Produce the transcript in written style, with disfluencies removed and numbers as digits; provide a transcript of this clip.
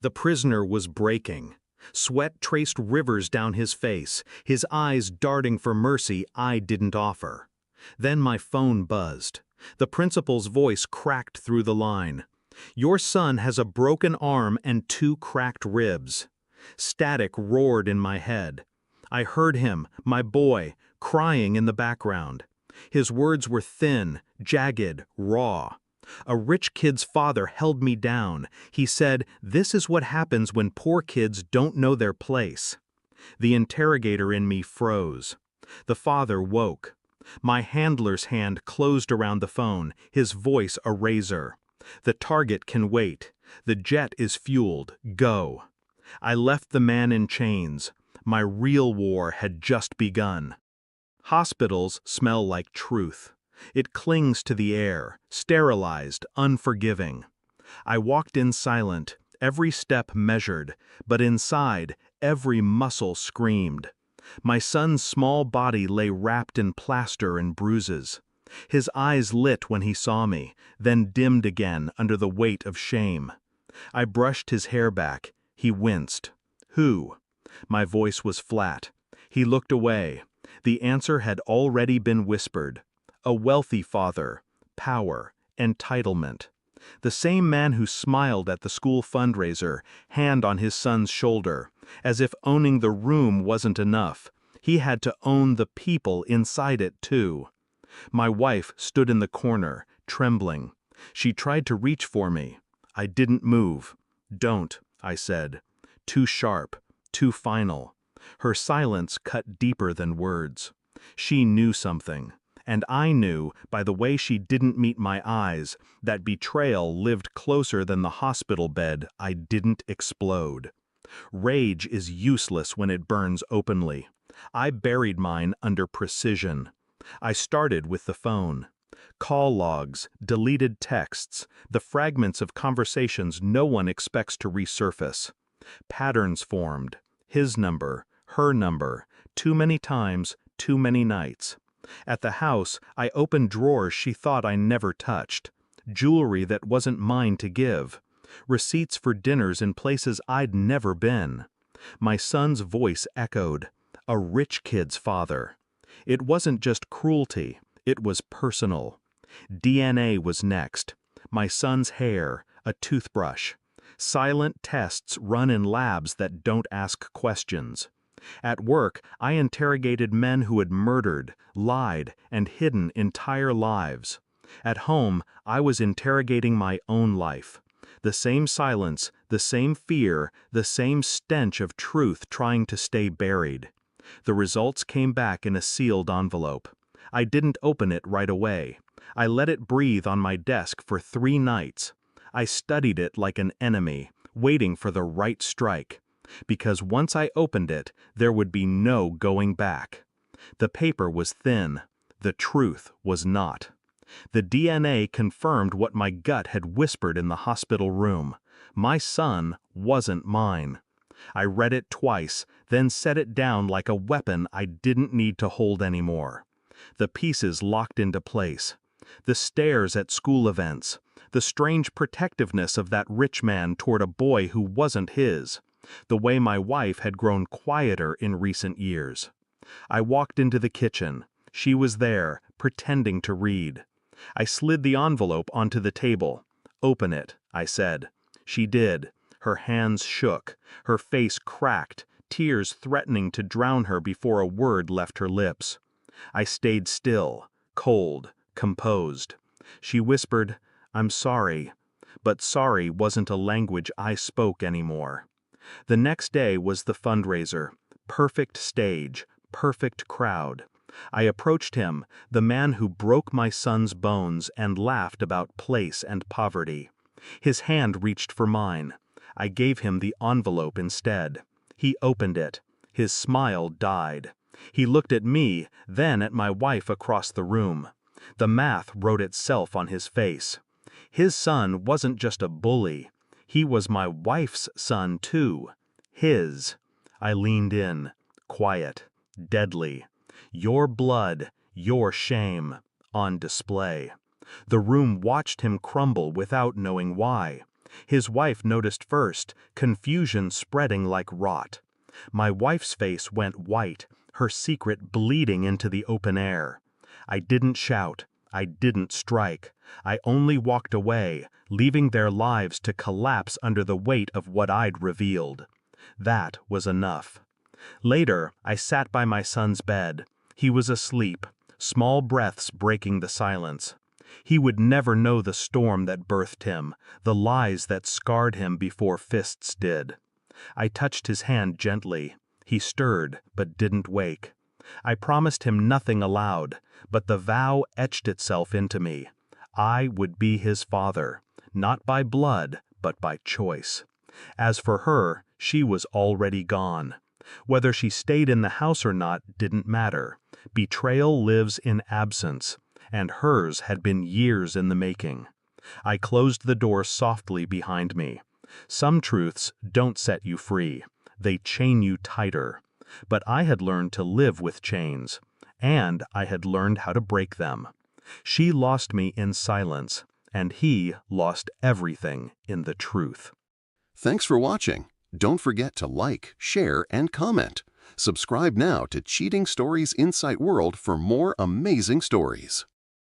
The prisoner was breaking. Sweat traced rivers down his face, his eyes darting for mercy I didn't offer. Then my phone buzzed. The principal's voice cracked through the line. "Your son has a broken arm and 2 cracked ribs." Static roared in my head. I heard him, my boy, crying in the background. His words were thin, jagged, raw. A rich kid's father held me down. He said, "This is what happens when poor kids don't know their place." The interrogator in me froze. The father woke. My handler's hand closed around the phone, his voice a razor. "The target can wait. The jet is fueled. Go." I left the man in chains. My real war had just begun. Hospitals smell like truth. It clings to the air, sterilized, unforgiving. I walked in silent, every step measured, but inside, every muscle screamed. My son's small body lay wrapped in plaster and bruises. His eyes lit when he saw me, then dimmed again under the weight of shame. I brushed his hair back. He winced. "Who?" My voice was flat. He looked away. The answer had already been whispered. A wealthy father, power, entitlement. The same man who smiled at the school fundraiser, hand on his son's shoulder, as if owning the room wasn't enough. He had to own the people inside it too. My wife stood in the corner, trembling. She tried to reach for me. I didn't move. "Don't," I said. Too sharp, too final. Her silence cut deeper than words. She knew something. And I knew, by the way she didn't meet my eyes, that betrayal lived closer than the hospital bed I didn't explode. Rage is useless when it burns openly. I buried mine under precision. I started with the phone. Call logs, deleted texts, the fragments of conversations no one expects to resurface. Patterns formed. His number, her number, too many times, too many nights. At the house, I opened drawers she thought I never touched. Jewelry that wasn't mine to give. Receipts for dinners in places I'd never been. My son's voice echoed. A rich kid's father. It wasn't just cruelty, it was personal. DNA was next. My son's hair, a toothbrush. Silent tests run in labs that don't ask questions. At work, I interrogated men who had murdered, lied, and hidden entire lives. At home, I was interrogating my own life. The same silence, the same fear, the same stench of truth trying to stay buried. The results came back in a sealed envelope. I didn't open it right away. I let it breathe on my desk for 3 nights. I studied it like an enemy, waiting for the right strike. Because once I opened it, there would be no going back. The paper was thin. The truth was not. The DNA confirmed what my gut had whispered in the hospital room. My son wasn't mine. I read it twice, then set it down like a weapon I didn't need to hold anymore. The pieces locked into place. The stares at school events. The strange protectiveness of that rich man toward a boy who wasn't his. The way my wife had grown quieter in recent years. I walked into the kitchen. She was there, pretending to read. I slid the envelope onto the table. "Open it," I said. She did. Her hands shook. Her face cracked, tears threatening to drown her before a word left her lips. I stayed still, cold, composed. She whispered, "I'm sorry." But sorry wasn't a language I spoke anymore. The next day was the fundraiser. Perfect stage, perfect crowd. I approached him, the man who broke my son's bones and laughed about place and poverty. His hand reached for mine. I gave him the envelope instead. He opened it. His smile died. He looked at me, then at my wife across the room. The math wrote itself on his face. His son wasn't just a bully. He was my wife's son too. His. I leaned in, quiet, deadly. Your blood, your shame, on display. The room watched him crumble without knowing why. His wife noticed first, confusion spreading like rot. My wife's face went white, her secret bleeding into the open air. I didn't shout. I didn't strike. I only walked away, leaving their lives to collapse under the weight of what I'd revealed. That was enough. Later, I sat by my son's bed. He was asleep, small breaths breaking the silence. He would never know the storm that birthed him, the lies that scarred him before fists did. I touched his hand gently. He stirred, but didn't wake. I promised him nothing aloud, but the vow etched itself into me. I would be his father, not by blood, but by choice. As for her, she was already gone. Whether she stayed in the house or not didn't matter. Betrayal lives in absence, and hers had been years in the making. I closed the door softly behind me. Some truths don't set you free. They chain you tighter. But I had learned to live with chains, and I had learned how to break them. She lost me in silence, and he lost everything in the truth. Thanks for watching. Don't forget to like, share, and comment. Subscribe now to Cheating Stories Insight World for more amazing stories.